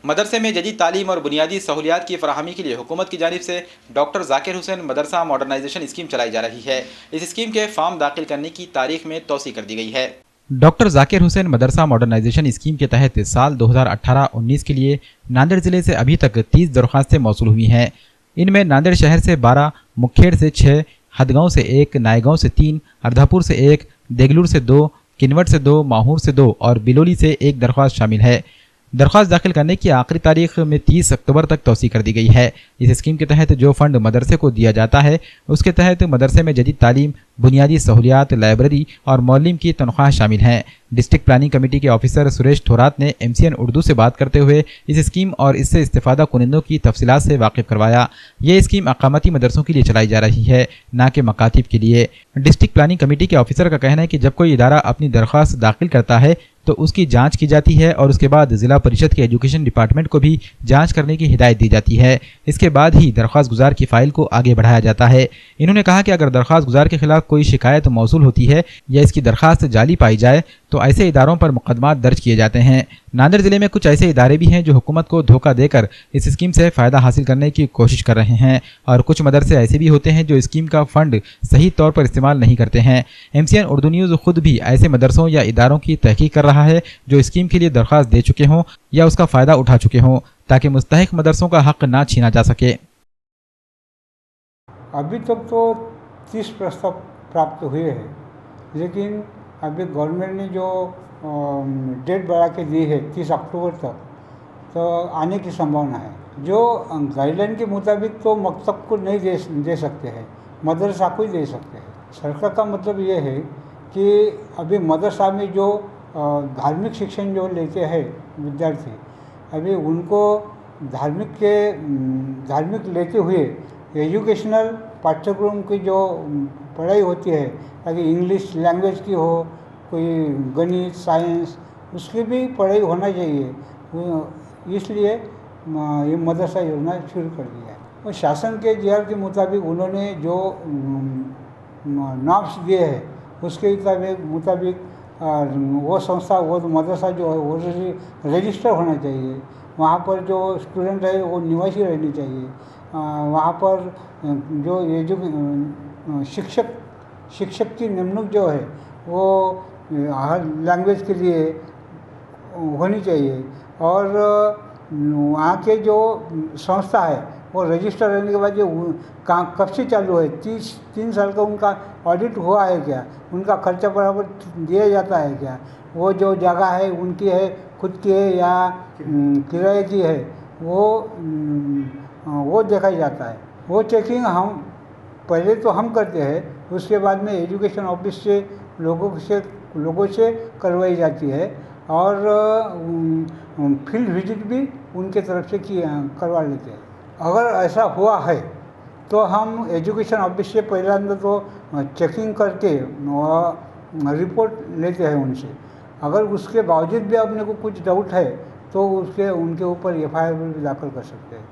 मदरसे में जदीद तालीम और बुनियादी सहूलियात की फराहमी के लिए हुकूमत की जानिब से डॉक्टर जाकिर हुसैन मदरसा मॉडर्नाइजेशन स्कीम चलाई जा रही है। इस स्कीम के फॉर्म दाखिल करने की तारीख में तोसी कर दी गई है। डॉक्टर जाकिर हुसैन मदरसा मॉडर्नाइजेशन स्कीम के तहत साल 2018-19 के लिए नांदेड़ जिले से अभी तक 30 दरख्वास्तें मौसूल हुई हैं। इनमें नांदेड़ शहर से 12, मुखेड़ से 6, हदगांव से 1, नायगांव से 3, हरधापुर से 1, देगलूर से 2, किनवट से 2, माहूर से 2 और बिलोली से 1 दरख्वास्त शामिल है। दरख्वास्त दाखिल करने की आखिरी तारीख में 30 अक्टूबर तक तोसी कर दी गई है। इस स्कीम के तहत जो फंड मदरसे को दिया जाता है उसके तहत मदरसे में जदीद तालीम, बुनियादी सहूलियात, लाइब्रेरी और मौलिम की तनख्वाह शामिल हैं। डिस्ट्रिक्ट प्लानिंग कमेटी के ऑफिसर सुरेश थोरात ने MCN उर्दू से बात करते हुए इस स्कीम और इससे इस्तेफादा कुनिंदों की तफसीलात से वाकिफ करवाया। ये स्कीम अकामती मदरसों के लिए चलाई जा रही है, न कि मकातिब के लिए। डिस्ट्रिक्ट प्लानिंग कमेटी के ऑफिसर का कहना है कि जब कोई इदारा अपनी दरख्वास्त दाखिल करता है तो उसकी जांच की जाती है और उसके बाद जिला परिषद के एजुकेशन डिपार्टमेंट को भी जांच करने की हिदायत दी जाती है। इसके बाद ही दरख्वास्त गुजार की फाइल को आगे बढ़ाया जाता है। इन्होंने कहा कि अगर दरख्वास्त गुजार के खिलाफ कोई शिकायत मौसूल होती है या इसकी दरख्वास्त जाली पाई जाए तो ऐसे इदारों पर मुकदमात दर्ज किए जाते हैं। नांदेड़ जिले में कुछ ऐसे इदारे भी हैं जो हुकूमत को धोखा देकर इस स्कीम से फ़ायदा हासिल करने की कोशिश कर रहे हैं और कुछ मदरसे ऐसे भी होते हैं जो स्कीम का फंड सही तौर पर इस्तेमाल नहीं करते हैं। MCN उर्दू न्यूज़ खुद भी ऐसे मदरसों या इदारों की तहकीक कर रहा है जो स्कीम के लिए दरख्वास्त दे चुके हों या उसका फ़ायदा उठा चुके हों, ताकि मुस्तहिक मदरसों का हक ना छीना जा सके। अभी तक तो 30 प्रस्ताव प्राप्त हुए हैं, लेकिन अभी गवर्नमेंट ने जो डेट बढ़ा के दी है 30 अक्टूबर तक, तो आने की संभावना है। जो गाइडलाइन के मुताबिक तो मकतब को नहीं दे सकते हैं, मदरसा को ही दे सकते हैं। सरकार का मतलब ये है कि अभी मदरसा में जो धार्मिक शिक्षण जो लेते हैं विद्यार्थी, अभी उनको धार्मिक लेते हुए एजुकेशनल पाठ्यक्रम की जो पढ़ाई होती है, ताकि इंग्लिश लैंग्वेज की हो, कोई गणित, साइंस, उसकी भी पढ़ाई होना चाहिए। इसलिए ये मदरसा योजना शुरू कर दिया है। और शासन के GR के मुताबिक उन्होंने जो नॉर्म्स दिए हैं उसके मुताबिक वो संस्था, वो मदरसा जो है वो रजिस्टर होना चाहिए। वहाँ पर जो स्टूडेंट है वो निवासी रहनी चाहिए। वहाँ पर जो शिक्षक की निमणूक जो है वो हर लैंग्वेज के लिए होनी चाहिए। और वहाँ के जो संस्था है वो रजिस्टर रहने के बाद जो काम कब से चालू है, 3 साल का उनका ऑडिट हुआ है क्या, उनका खर्चा बराबर दिया जाता है क्या, वो जो जगह है उनकी है, खुद की है या किराए की है, वो देखा जाता है। वो चेकिंग हम पहले तो हम करते हैं, उसके बाद में एजुकेशन ऑफिस से लोगों से करवाई जाती है और फील्ड विजिट भी उनके तरफ से करवा लेते हैं। अगर ऐसा हुआ है तो हम एजुकेशन ऑफिस से पहले अंदर तो चेकिंग करके रिपोर्ट लेते हैं उनसे। अगर उसके बावजूद भी अपने को कुछ डाउट है तो उनके ऊपर FIR भी दाखिल कर सकते हैं।